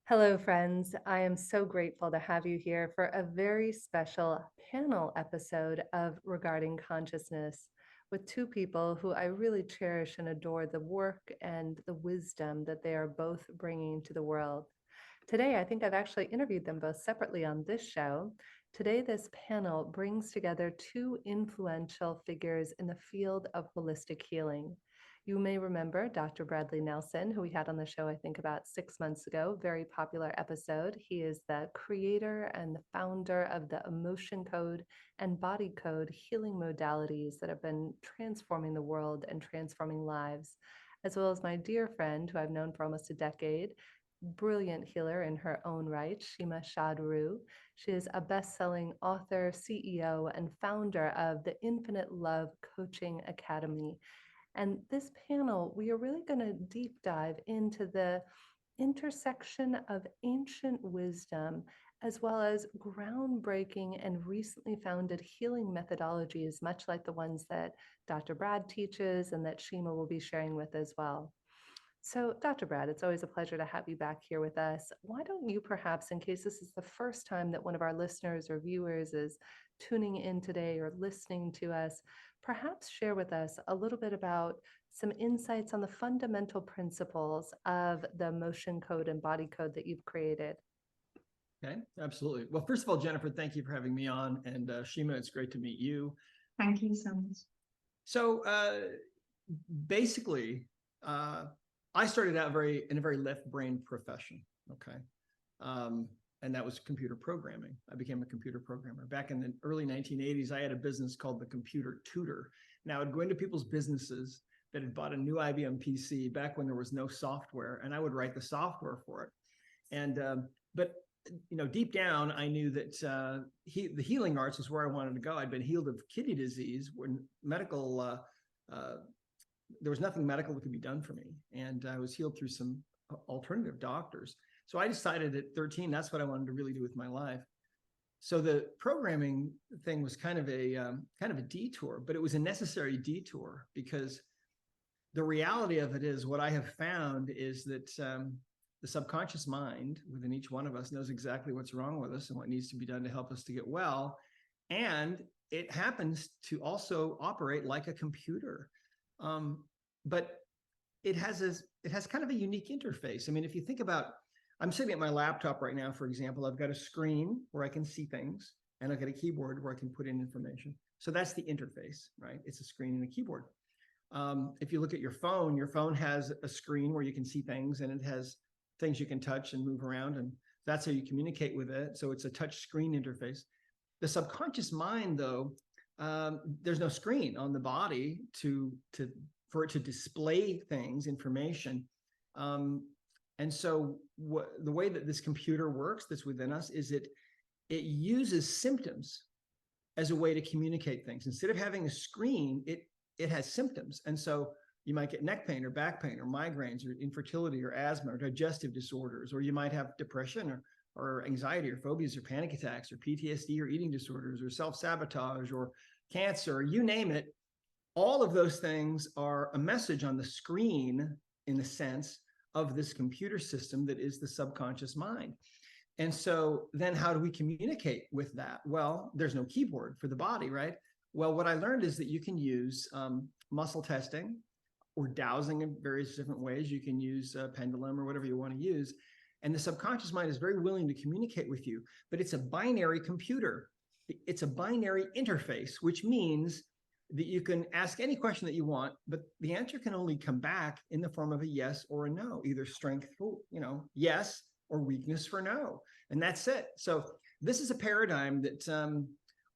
Hello, friends. I am so grateful to have you here for a very special panel episode of Regarding Consciousness with two people who I really cherish and adore the work and the wisdom that they are both bringing to the world. Today, I think I've actually interviewed them both separately on this show. Today, this panel brings together two influential figures in the field of holistic healing. You may remember Dr. Bradley Nelson, who we had on the show, I think, about 6 months ago. Very popular episode. He is the creator and the founder of the emotion code and body code healing modalities that have been transforming the world and transforming lives, as well as my dear friend, who I've known for almost a decade, brilliant healer in her own right, Shima Shad Rouh. She is a best-selling author, CEO, and founder of the Infinite Love Coaching Academy. And this panel, we are really going to deep dive into the intersection of ancient wisdom as well as groundbreaking and recently founded healing methodologies, much like the ones that Dr. Brad teaches and that Shima will be sharing with as well. So, Dr. Brad, it's always a pleasure to have you back here with us. Why don't you perhaps, in case this is the first time that one of our listeners or viewers is tuning in today or listening to us, perhaps share with us a little bit about some insights on the fundamental principles of the emotion code and body code that you've created? Okay, absolutely. Well, first of all, Jennifer, thank you for having me on. And Shima, it's great to meet you. Thank you so much. So basically, uh, I started out in a very left brain profession. Okay. And that was computer programming. I became a computer programmer. Back in the early 1980s, I had a business called the Computer Tutor. Now I'd go into people's businesses that had bought a new IBM PC back when there was no software, and I would write the software for it. And but deep down, I knew that the healing arts was where I wanted to go. I'd been healed of kidney disease when there was nothing medical that could be done for me. And I was healed through some alternative doctors. So I decided at 13, that's what I wanted to really do with my life. So the programming thing was kind of a detour, but it was a necessary detour because the reality of it is what I have found is that the subconscious mind within each one of us knows exactly what's wrong with us and what needs to be done to help us to get well. And it happens to also operate like a computer. But it has kind of a unique interface. I mean, if you think about, I'm sitting at my laptop right now, for example, I've got a screen where I can see things, and I've got a keyboard where I can put in information. So that's the interface, right? It's a screen and a keyboard. If you look at your phone has a screen where you can see things, and it has things you can touch and move around, and that's how you communicate with it. So it's a touch screen interface. The subconscious mind, though, there's no screen on the body for it to display things, information. And so the way that this computer works that's within us is it uses symptoms as a way to communicate things. Instead of having a screen, it has symptoms. And so you might get neck pain or back pain or migraines or infertility or asthma or digestive disorders, or you might have depression or anxiety or phobias or panic attacks or PTSD or eating disorders or self-sabotage or cancer, you name it. All of those things are a message on the screen in the sense of this computer system that is the subconscious mind. And so then how do we communicate with that? Well, there's no keyboard for the body, right? Well, what I learned is that you can use muscle testing or dowsing in various different ways. You can use a pendulum or whatever you want to use. And the subconscious mind is very willing to communicate with you, but it's a binary computer. It's a binary interface, which means that you can ask any question that you want, but the answer can only come back in the form of a yes or a no, either strength for, yes, or weakness for no. And that's it. So this is a paradigm that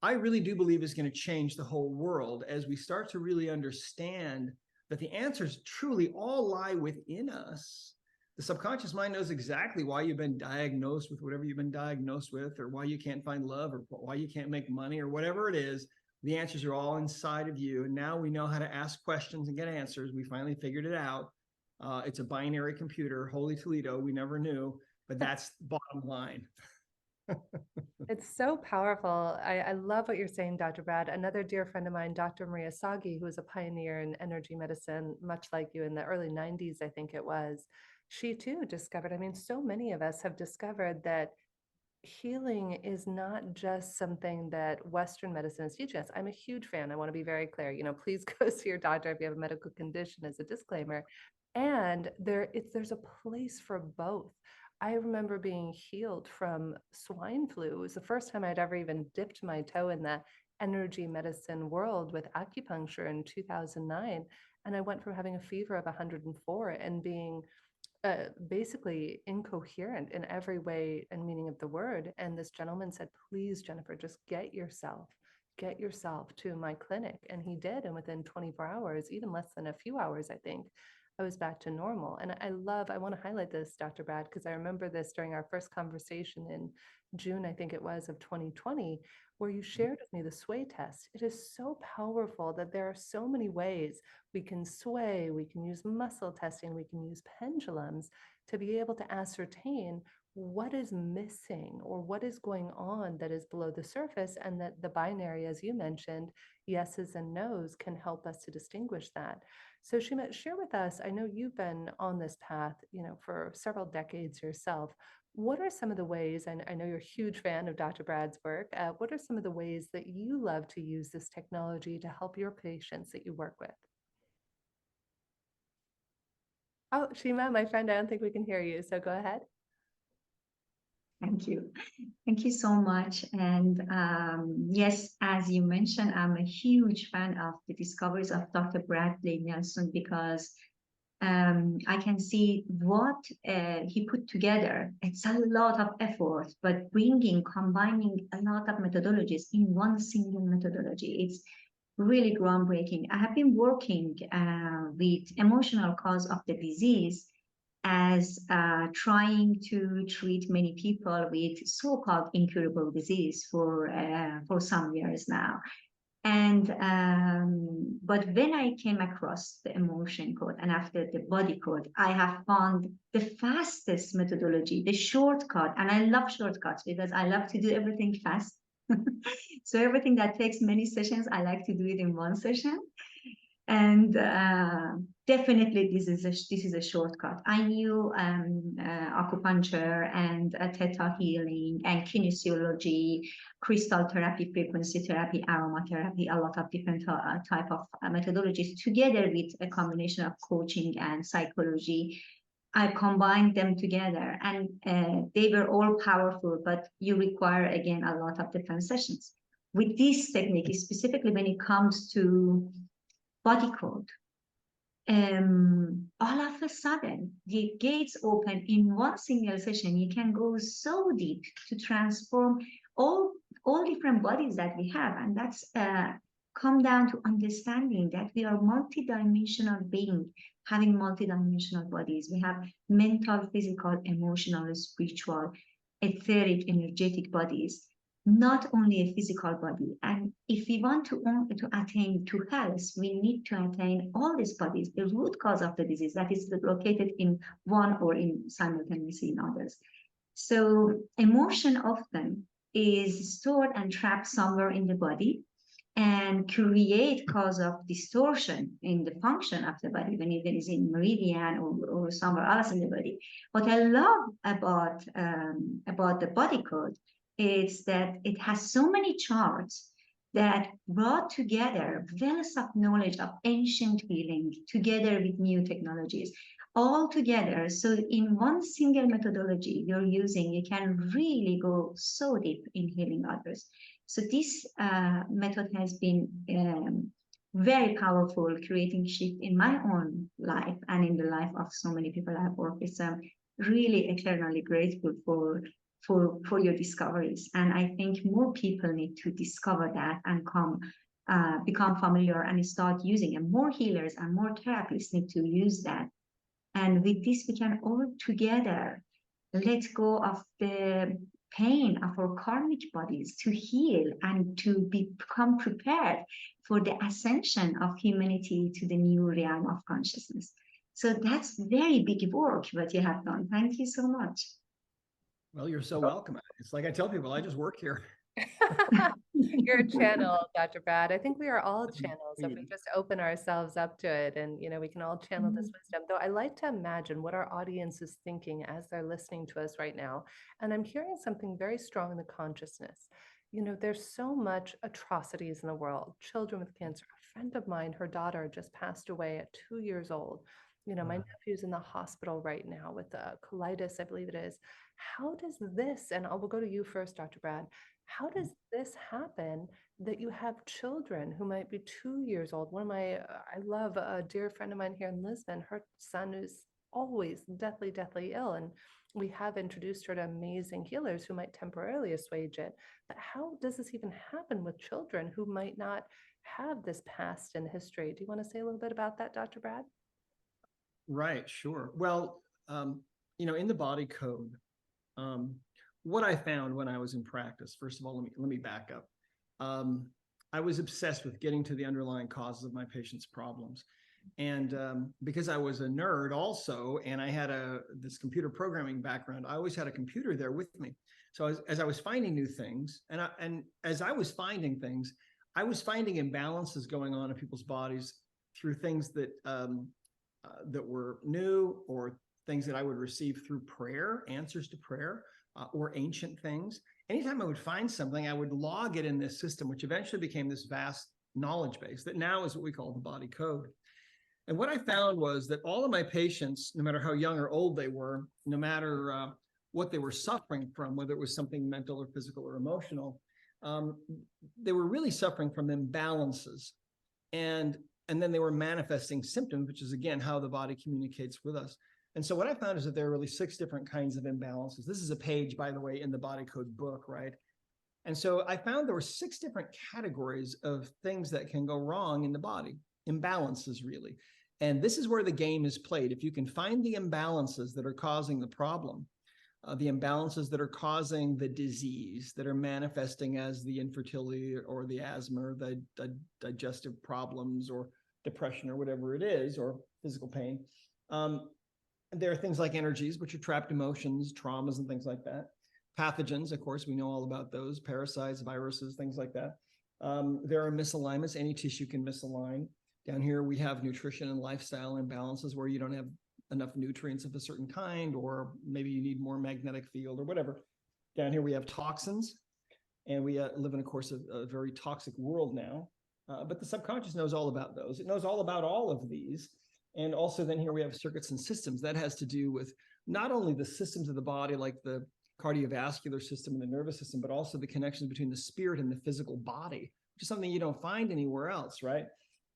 I really do believe is going to change the whole world as we start to really understand that the answers truly all lie within us. The subconscious mind knows exactly why you've been diagnosed with whatever you've been diagnosed with, or why you can't find love, or why you can't make money, or whatever it is. The answers are all inside of you. And now we know how to ask questions and get answers. We finally figured it out. It's a binary computer, Holy Toledo. We never knew, but that's the bottom line. It's so powerful. I love what you're saying, Dr. Brad. Another dear friend of mine, Dr. Maria Sagi, who was a pioneer in energy medicine, much like you in the early 90s, I think it was. she too discovered, I mean, so many of us have discovered that healing is not just something that Western medicine is teaching us. I'm a huge fan. I want to be very clear. Please go see your doctor if you have a medical condition as a disclaimer. And there's a place for both. I remember being healed from swine flu. It was the first time I'd ever even dipped my toe in the energy medicine world with acupuncture in 2009. And I went from having a fever of 104 and being basically incoherent in every way and meaning of the word. And this gentleman said, please, Jennifer, just get yourself to my clinic. And he did. And within 24 hours, even less than a few hours, I think, I was back to normal. And I want to highlight this, Dr. Brad, because I remember this during our first conversation in June, I think it was, of 2020, where you shared with me the sway test. It is so powerful that there are so many ways we can sway, we can use muscle testing, we can use pendulums to be able to ascertain what is missing or what is going on that is below the surface, and that the binary, as you mentioned, yeses and nos, can help us to distinguish that. So Shima, share with us, I know you've been on this path, for several decades yourself. What are some of the ways, and I know you're a huge fan of Dr. Brad's work, what are some of the ways that you love to use this technology to help your patients that you work with? Oh, Shima, my friend, I don't think we can hear you, so go ahead. Thank you. Thank you so much. And yes, as you mentioned, I'm a huge fan of the discoveries of Dr. Bradley Nelson because I can see what he put together. It's a lot of effort, but combining a lot of methodologies in one single methodology, it's really groundbreaking. I have been working with emotional cause of the disease as trying to treat many people with so-called incurable disease for some years now. And but when I came across the emotion code and after the body code, I have found the fastest methodology, the shortcut. And I love shortcuts because I love to do everything fast. So everything that takes many sessions, I like to do it in one session. And definitely this is a shortcut. I knew acupuncture and theta healing and kinesiology, crystal therapy, frequency therapy, aromatherapy, a lot of different type of methodologies together with a combination of coaching and psychology. I combined them together and they were all powerful, but you require, again, a lot of different sessions. With this technique, specifically when it comes to body code, all of a sudden the gates open in one single session. You can go so deep to transform all different bodies that we have, and that's come down to understanding that we are multidimensional beings having multidimensional bodies. We have mental, physical, emotional, spiritual, etheric, energetic bodies, not only a physical body. And if we want to attain to health, we need to attain all these bodies, the root cause of the disease that is located in one or in simultaneously in others. So emotion often is stored and trapped somewhere in the body and create cause of distortion in the function of the body when it is in meridian or somewhere else in the body. What I love about the body code is that it has so many charts that brought together wealth of knowledge of ancient healing together with new technologies all together. So in one single methodology you're using, you can really go so deep in healing others. So this method has been very powerful, creating shift in my own life and in the life of so many people I have worked with. So I'm really eternally grateful for your discoveries. And I think more people need to discover that and become familiar and start using it. More healers and more therapists need to use that. And with this, we can all together let go of the pain of our karmic bodies to heal and to become prepared for the ascension of humanity to the new realm of consciousness. So that's very big work what you have done. Thank you so much. Well, you're so welcome. It's like I tell people, I just work here. You're a channel, Dr. Brad. I think we are all channels if we Queen. just open ourselves up to it, and we can all channel this Mhm. wisdom. Though I like to imagine what our audience is thinking as they're listening to us right now. And I'm hearing something very strong in the consciousness. There's so much atrocities in the world. Children with cancer. A friend of mine, her daughter just passed away at 2 years old. My nephew's in the hospital right now with colitis, I believe it is. How does this, and I will go to you first, Dr. Brad, how does this happen that you have children who might be 2 years old? I love a dear friend of mine here in Lisbon. Her son is always deathly, deathly ill. And we have introduced her to amazing healers who might temporarily assuage it. But how does this even happen with children who might not have this past and history? Do you want to say a little bit about that, Dr. Brad? Right, sure. Well, in the body code, um, what I found when I was in practice, first of all, let me back up. I was obsessed with getting to the underlying causes of my patients' problems. And because I was a nerd also, and I had this computer programming background, I always had a computer there with me. So as I was finding new things, and as I was finding things, I was finding imbalances going on in people's bodies through things that were new, or things that I would receive through prayer, answers to prayer, or ancient things. Anytime I would find something, I would log it in this system, which eventually became this vast knowledge base that now is what we call the body code. And what I found was that all of my patients, no matter how young or old they were, no matter what they were suffering from, whether it was something mental or physical or emotional, um, they were really suffering from imbalances. And and then they were manifesting symptoms, which is again how the body communicates with us. And so what I found is that there are really 6 different kinds of imbalances. This is a page, by the way, in the body code book, right? And so I found there were 6 different categories of things that can go wrong in the body, imbalances really. And this is where the game is played. If you can find the imbalances that are causing the problem, the imbalances that are causing the disease, that are manifesting as the infertility or the asthma or the digestive problems or depression or whatever it is, or physical pain. There are things like energies, which are trapped emotions, traumas, and things like that. Pathogens, of course, we know all about those, parasites, viruses, things like that. There are misalignments. Any tissue can misalign. Down here, we have nutrition and lifestyle imbalances where you don't have enough nutrients of a certain kind, or maybe you need more magnetic field or whatever. Down here, we have toxins, and we live in, of course, a very toxic world now. But the subconscious knows all about those. It knows all about all of these. And also then here we have circuits and systems. That has to do with not only the systems of the body, like the cardiovascular system and the nervous system, but also the connections between the spirit and the physical body, which is something you don't find anywhere else, right?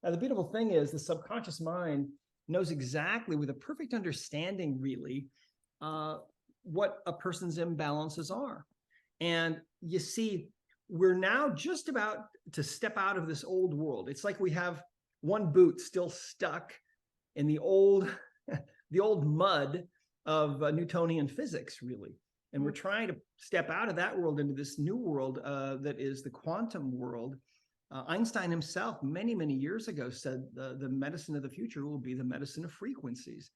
Now, the beautiful thing is the subconscious mind knows exactly, with a perfect understanding, really, what a person's imbalances are. And you see, we're now just about to step out of this old world. It's like we have one boot still stuck in the old mud of Newtonian physics, really. And we're trying to step out of that world into this new world that is the quantum world. Einstein himself, many, many years ago, said the medicine of the future will be the medicine of frequencies.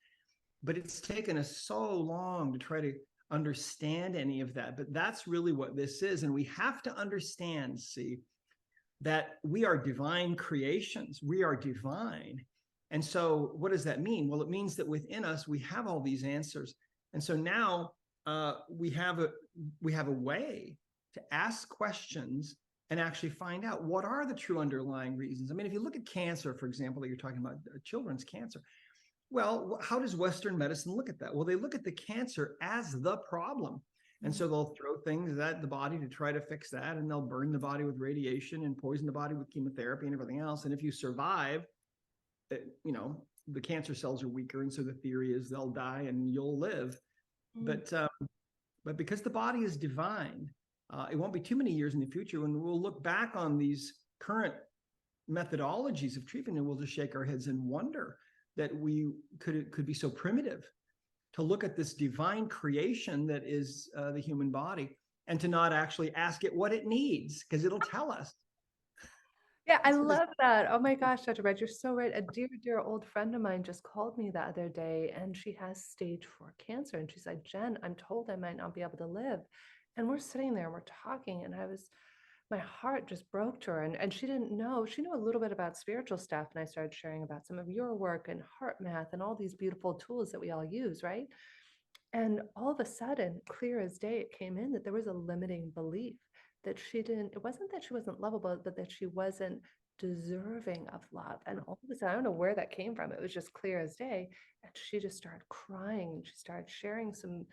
But it's taken us so long to try to understand any of that. But that's really what this is. And we have to understand, see, that we are divine creations. We are divine. And so what does that mean? Well, it means that within us, we have all these answers. And so now we have a way to ask questions and actually find out what are the true underlying reasons. I mean, if you look at cancer, for example, that you're talking about, children's cancer, well, how does Western medicine look at that? Well, they look at the cancer as the problem. And so they'll throw things at the body to try to fix that, and they'll burn the body with radiation and poison the body with chemotherapy and everything else. And if you survive, the cancer cells are weaker, and so the theory is they'll die and you'll live. But because the body is divine, it won't be too many years in the future when we'll look back on these current methodologies of treatment, and we'll just shake our heads in wonder that we could be so primitive to look at this divine creation that is the human body, and to not actually ask it what it needs, because it'll tell us. Yeah, I love that. Oh my gosh, Dr. Brad, you're so right. A dear, dear old friend of mine just called me the other day, and she has stage 4 cancer. And she said, Jen, I'm told I might not be able to live. And we're sitting there and we're talking. And my heart just broke to her. And she didn't know, she knew a little bit about spiritual stuff. And I started sharing about some of your work and heart math and all these beautiful tools that we all use, right? And all of a sudden, clear as day, it came in that there was a limiting belief that she didn't, it wasn't that she wasn't lovable, but that she wasn't deserving of love. And all of a sudden, I don't know where that came from. It was just clear as day. And she just started crying and she started sharing some,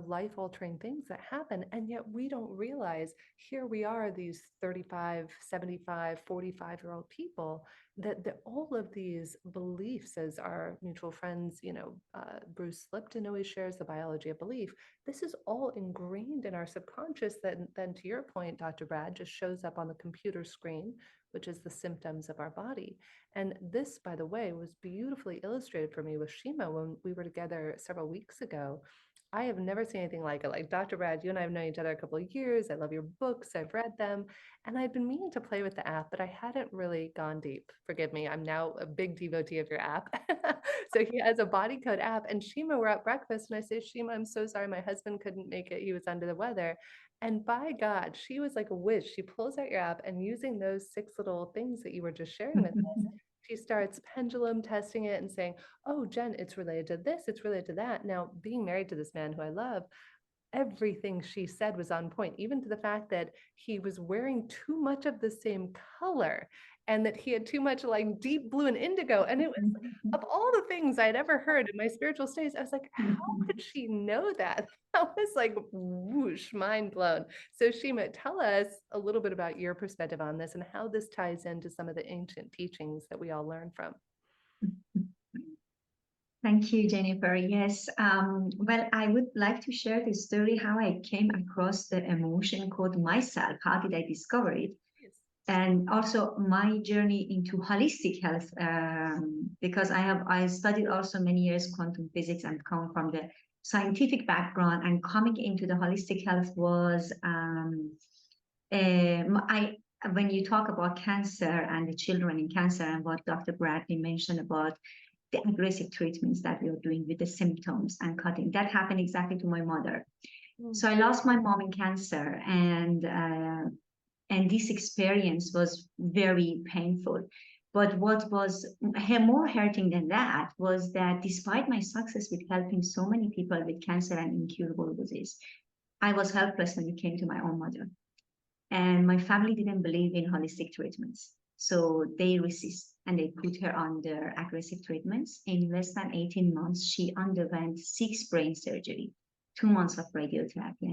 life altering things that happen. And yet we don't realize here we are, these 35, 75, 45-year-old people that all of these beliefs, as our mutual friends, Bruce Lipton always shares the biology of belief. This is all ingrained in our subconscious that then, to your point, Dr. Brad, just shows up on the computer screen, which is the symptoms of our body. And this, by the way, was beautifully illustrated for me with Shima when we were together several weeks ago. I have never seen anything like it. Like, Dr. Brad, you and I have known each other a couple of years. I love your books. I've read them. And I'd been meaning to play with the app, but I hadn't really gone deep. Forgive me. I'm now a big devotee of your app. So he has a body code app. And Shima, we're at breakfast. And I say, Shima, I'm so sorry. My husband couldn't make it. He was under the weather. And by God, she was like a whiz. She pulls out your app and using those 6 little things that you were just sharing with us, she starts pendulum testing it and saying, oh, Jen, it's related to this, it's related to that. Now, being married to this man who I love, everything she said was on point, even to the fact that he was wearing too much of the same color and that he had too much like deep blue and indigo. And it was, of all the things I'd ever heard in my spiritual states, I was like, how could she know that? I was like, whoosh, mind blown. So Shima, tell us a little bit about your perspective on this and how this ties into some of the ancient teachings that we all learn from. Thank you, Jennifer. Yes. Well, I would like to share the story how I came across the emotion called myself. How did I discover it? Yes. And also my journey into holistic health, because I studied also many years quantum physics and come from the scientific background, and coming into the holistic health was when you talk about cancer and the children in cancer and what Dr. Bradley mentioned about the aggressive treatments that we are doing with the symptoms and cutting, that happened exactly to my mother. So I lost my mom in cancer, and this experience was very painful. But what was more hurting than that was that despite my success with helping so many people with cancer and incurable disease, I was helpless when it came to my own mother. And my family didn't believe in holistic treatments. So they resist and they put her under aggressive treatments. In less than 18 months, she underwent 6 brain surgery, 2 months of radiotherapy,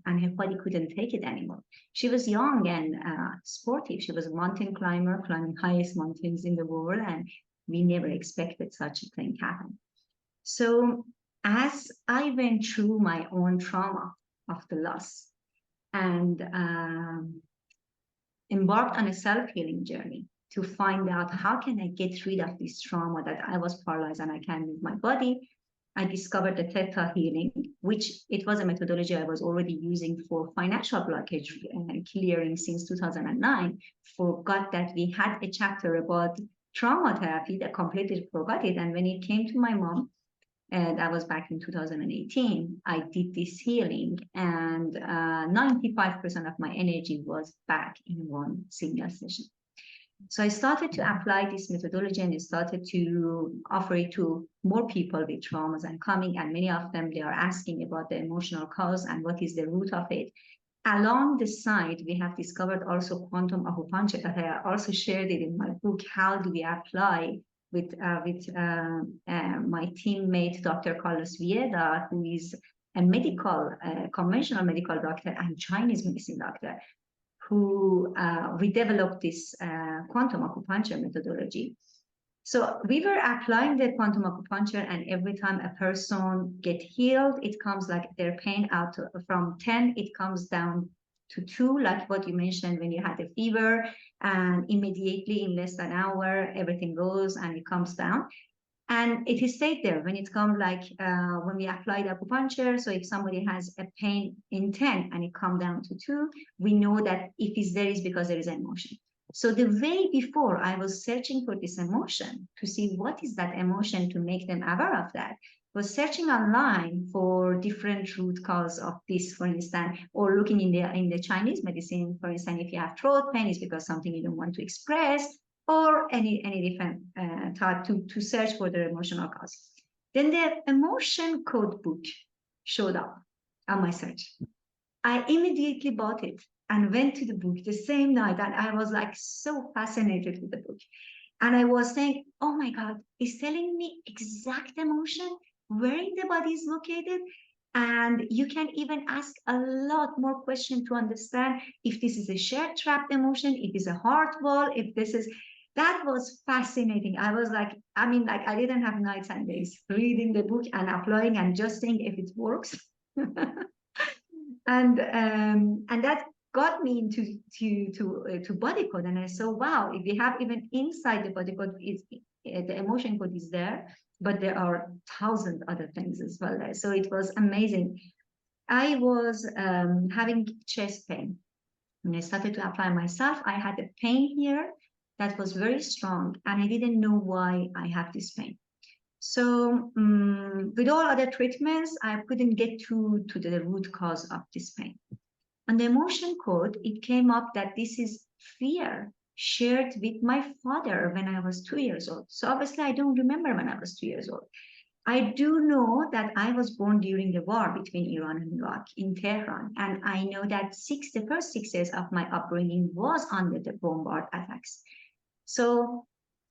and her body couldn't take it anymore. She was young and sportive. She was a mountain climber, climbing highest mountains in the world, and we never expected such a thing happen. So as I went through my own trauma of the loss and embarked on a self-healing journey to find out how can I get rid of this trauma that I was paralyzed and I can't move my body. I discovered the Theta healing, which it was a methodology I was already using for financial blockage clearing since 2009. Forgot that we had a chapter about trauma therapy that completely forgot it. And when it came to my mom, that was back in 2018, I did this healing, and 95% of my energy was back in one single session. So I started to apply this methodology and I started to offer it to more people with traumas and coming, and many of them, they are asking about the emotional cause and what is the root of it. Along the side, we have discovered also quantum acupuncture that I also shared it in my book. How do we apply with my teammate, Dr. Carlos Vieda, who is a medical, conventional medical doctor and Chinese medicine doctor, who we developed this quantum acupuncture methodology. So we were applying the quantum acupuncture, and every time a person get healed, it comes like their pain out from 10, it comes down to 2, like what you mentioned when you had a fever, and immediately in less than an hour, everything goes and it comes down. And it is stayed there when it comes like when we applied acupuncture. So if somebody has a pain in 10 and it comes down to 2, we know that if it's there is because there is an emotion. So the way before I was searching for this emotion to see what is that emotion to make them aware of that. was searching online for different root cause of this, for instance, or looking in the Chinese medicine, for instance, if you have throat pain, it's because something you don't want to express, or any different thought to search for the emotional cause. Then the emotion code book showed up on my search. I immediately bought it and went to the book the same night, and I was like so fascinated with the book. And I was saying, oh my God, it's telling me exact emotion, where in the body is located. And you can even ask a lot more questions to understand if this is a shared trapped emotion, if it's a heart wall, if this is, that was fascinating. I was like, I mean, like I didn't have nights and days reading the book and applying and just seeing if it works. And that got me into to body code, and I saw, wow, if we have even inside the body code is the emotion code is there, but there are thousand other things as well there. So it was amazing. I was having chest pain when I started to apply myself. I had a pain here that was very strong, and I didn't know why I have this pain. So with all other treatments, I couldn't get to the root cause of this pain. On the emotion code, it came up that this is fear shared with my father when I was 2 years old. So obviously, I don't remember when I was 2 years old. I do know that I was born during the war between Iran and Iraq in Tehran. And I know that the first 6 years of my upbringing was under the bombard attacks. So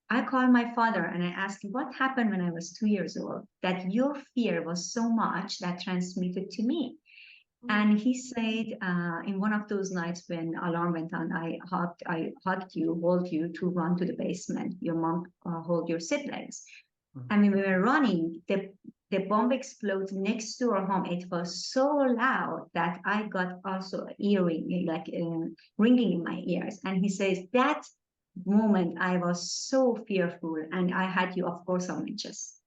I called my father and I asked him, what happened when I was 2 years old that your fear was so much that transmitted to me? And he said, in one of those nights when alarm went on, I hugged you, hold you to run to the basement. Your mom hold your siblings. And when we were running, the bomb exploded next to our home. It was so loud that I got also earring, like ringing in my ears. And he says, that moment I was so fearful, and I had you, of course, on my chest.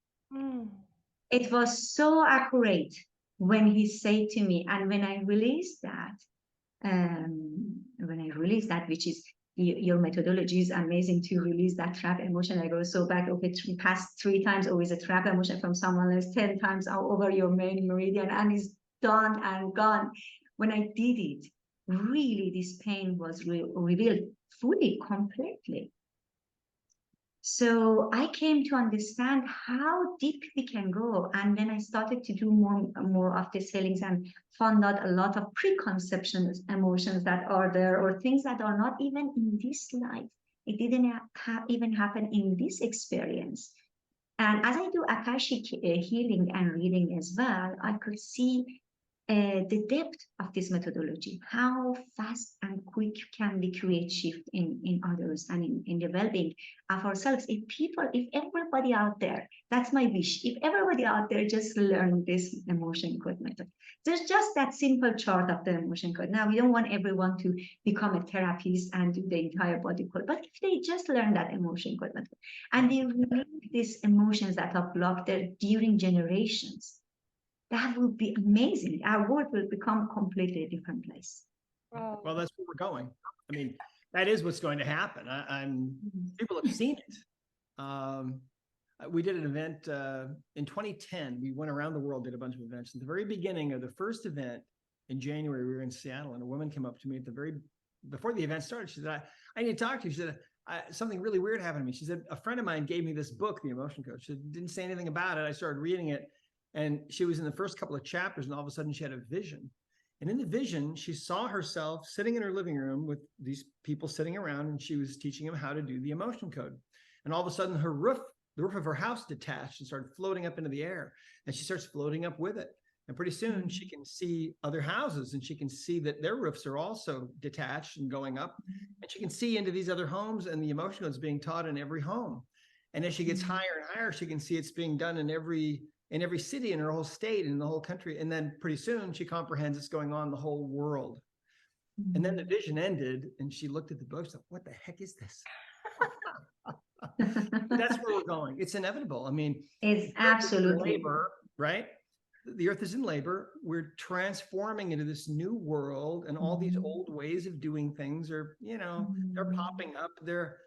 It was so accurate when he said to me, and when I released that, which is your methodology is amazing to release that trap emotion. I go so back, okay, past 3 times, always a trap emotion from someone else, 10 times over your main meridian, and it's done and gone. When I did it, really, this pain was revealed fully, completely. So I came to understand how deep we can go. And then I started to do more of these healings and found out a lot of preconceptions, emotions that are there, or things that are not even in this life. It didn't even happen in this experience. And as I do Akashic healing and reading as well, I could see the depth of this methodology, how fast and quick can we create shift in others and in the well-being of ourselves. If everybody out there, that's my wish, if everybody out there just learn this emotion code method. There's just that simple chart of the emotion code. Now, we don't want everyone to become a therapist and do the entire body code, but if they just learn that emotion code method and they relieve these emotions that are blocked there during generations, that would be amazing. Our world will become a completely different place. Wow. Well, that's where we're going. I mean, that is what's going to happen. People have seen it. We did an event in 2010. We went around the world, did a bunch of events. At the very beginning of the first event in January, we were in Seattle, and a woman came up to me before the event started. She said, I need to talk to you. She said, something really weird happened to me. She said, a friend of mine gave me this book, The Emotion Code. She didn't say anything about it. I started reading it. And she was in the first couple of chapters, and all of a sudden she had a vision. And in the vision, she saw herself sitting in her living room with these people sitting around, and she was teaching them how to do the emotion code. And all of a sudden the roof of her house detached and started floating up into the air. And she starts floating up with it. And pretty soon she can see other houses, and she can see that their roofs are also detached and going up. And she can see into these other homes, and the emotion code is being taught in every home. And as she gets higher and higher, she can see it's being done in every city in her whole state, in the whole country. And then pretty soon she comprehends it's going on in the whole world. And then the vision ended, and she looked at the book and said, what the heck is this? That's where we're going. It's inevitable. I mean, it's absolutely labor, right? The earth is in labor. We're transforming into this new world, and all these old ways of doing things are, they're popping up. They're,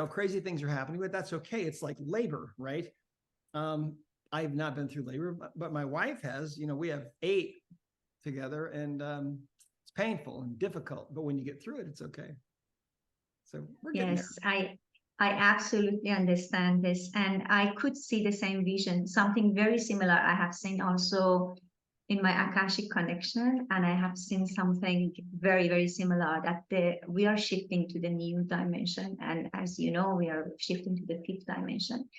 crazy things are happening, but that's okay. It's like labor, right? I've not been through labor, but my wife has. We have 8 together, and it's painful and difficult. But when you get through it, it's okay. So we're getting there. Yes, I absolutely understand this, and I could see the same vision. Something very similar I have seen also in my Akashic connection, and I have seen something very, very similar that we are shifting to the new dimension. And as you know, we are shifting to the 5th dimension.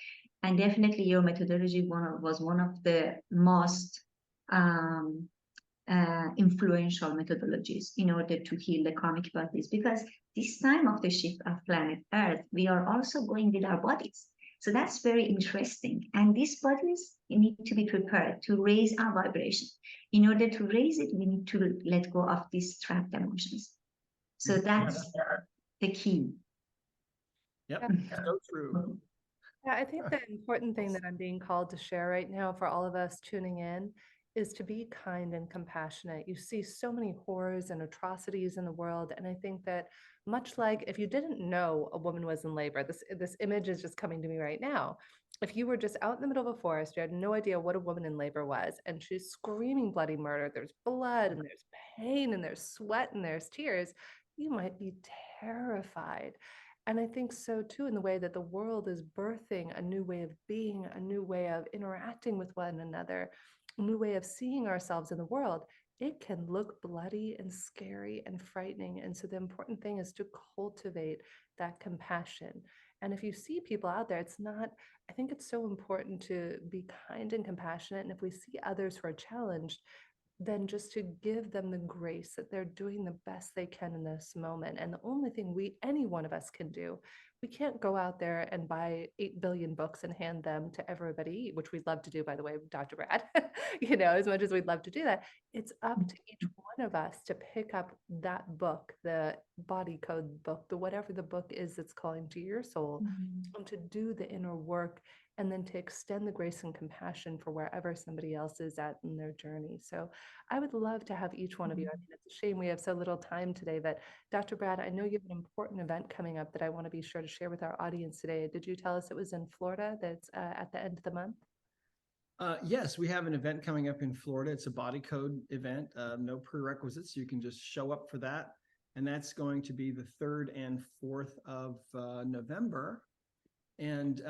And definitely your methodology was one of the most um, influential methodologies in order to heal the karmic bodies, because this time of the shift of planet Earth, we are also going with our bodies. So that's very interesting. And these bodies need to be prepared to raise our vibration. In order to raise it, we need to let go of these trapped emotions. So that's the key. Yep, so true. Yeah, I think the important thing that I'm being called to share right now for all of us tuning in is to be kind and compassionate. You see so many horrors and atrocities in the world, and I think that much like if you didn't know a woman was in labor, this image is just coming to me right now. If you were just out in the middle of a forest, you had no idea what a woman in labor was, and she's screaming bloody murder. There's blood and there's pain and there's sweat and there's tears. You might be terrified. And I think so too, in the way that the world is birthing a new way of being, a new way of interacting with one another, a new way of seeing ourselves in the world. It can look bloody and scary and frightening. And so the important thing is to cultivate that compassion. And if you see people out there, I think it's so important to be kind and compassionate. And if we see others who are challenged, then just to give them the grace that they're doing the best they can in this moment. And the only thing any one of us can do, we can't go out there and buy 8 billion books and hand them to everybody, which we'd love to do, by the way, Dr. Brad, as much as we'd love to do that. It's up to each one of us to pick up that book, the body code book, whatever the book is that's calling to your soul, and to do the inner work, and then to extend the grace and compassion for wherever somebody else is at in their journey. So I would love to have each one of you. I mean, it's a shame we have so little time today, but Dr. Brad, I know you have an important event coming up that I want to be sure to share with our audience today. Did you tell us it was in Florida that's at the end of the month? Yes, we have an event coming up in Florida. It's a body code event, no prerequisites. You can just show up for that. And that's going to be the 3rd and 4th of November. And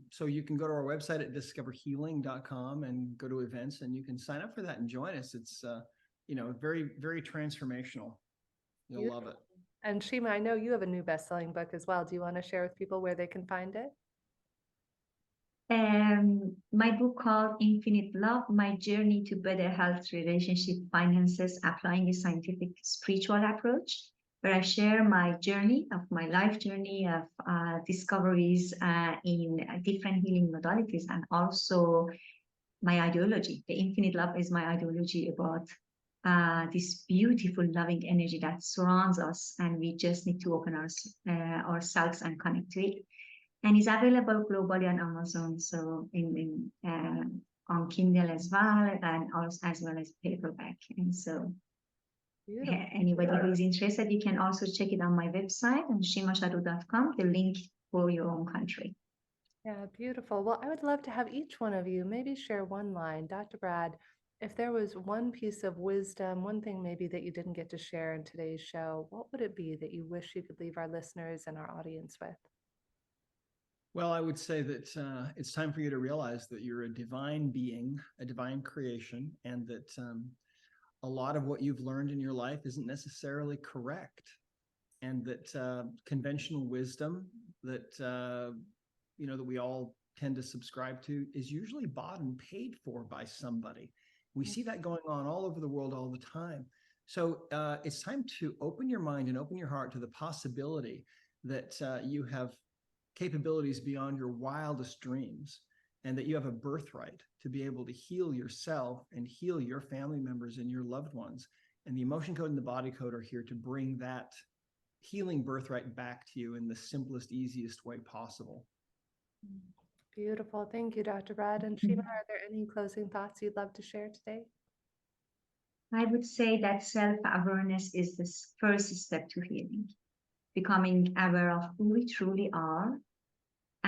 so you can go to our website at discoverhealing.com and go to events, and you can sign up for that and join us. It's very, very transformational. You'll Beautiful. love it. And Shima, I know you have a new best-selling book as well. Do you want to share with people where they can find it? My book called Infinite Love, My Journey to Better Health, Relationship, Finances, Applying a Scientific Spiritual Approach, where I share my journey of my life journey of discoveries in different healing modalities, and also my ideology. The Infinite Love is my ideology about this beautiful loving energy that surrounds us, and we just need to open ourselves and connect to it. And it's available globally on Amazon, so on Kindle as well, and also as well as paperback. And so Beautiful. anybody who is interested, you can also check it on my website on shimashadrouh.com, the link for your own country. Yeah, beautiful. Well, I would love to have each one of you maybe share one line. Dr. Brad, if there was one piece of wisdom, one thing maybe that you didn't get to share in today's show, what would it be that you wish you could leave our listeners and our audience with? Well, I would say that it's time for you to realize that you're a divine being, a divine creation, and that a lot of what you've learned in your life isn't necessarily correct, and that conventional wisdom that that we all tend to subscribe to is usually bought and paid for by somebody. We see that going on all over the world all the time. So it's time to open your mind and open your heart to the possibility that you have capabilities beyond your wildest dreams, and that you have a birthright to be able to heal yourself and heal your family members and your loved ones. And the emotion code and the body code are here to bring that healing birthright back to you in the simplest, easiest way possible. Beautiful. Thank you, Dr. Brad. And Shima, are there any closing thoughts you'd love to share today? I would say that self-awareness is the first step to healing. Becoming aware of who we truly are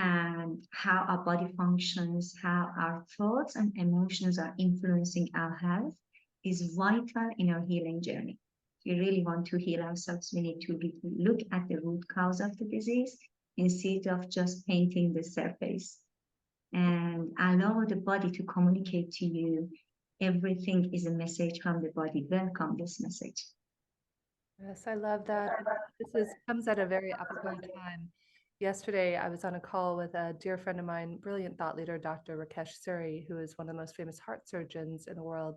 and how our body functions, how our thoughts and emotions are influencing our health is vital in our healing journey. If we really want to heal ourselves, we need to look at the root cause of the disease instead of just painting the surface and allow the body to communicate to you. Everything is a message from the body. Welcome this message. Yes, I love that. And this is comes at a very apropos time. Yesterday, I was on a call with a dear friend of mine, brilliant thought leader, Dr. Rakesh Suri, who is one of the most famous heart surgeons in the world.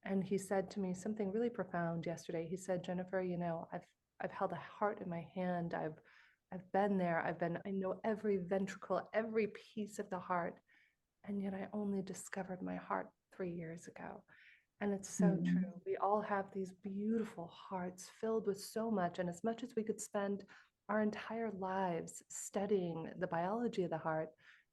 And he said to me something really profound yesterday. He said, Jennifer, you know, I've held a heart in my hand. I've been there. I know every ventricle, every piece of the heart. And yet I only discovered my heart 3 years ago. And it's so Mm. true. We all have these beautiful hearts filled with so much. And as much as we could spend our entire lives studying the biology of the heart,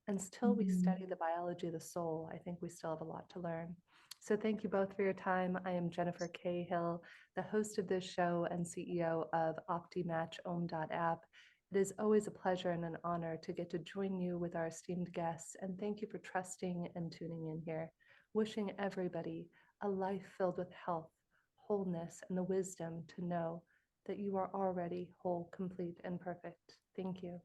until we Mhm. study the biology of the soul, I think we still have a lot to learn. So thank you both for your time. I am Jennifer Cahill, the host of this show and CEO of OptiMatchOhm.app. It is always a pleasure and an honor to get to join you with our esteemed guests. And thank you for trusting and tuning in here. Wishing everybody a life filled with health, wholeness, and the wisdom to know that you are already whole, complete, and perfect. Thank you.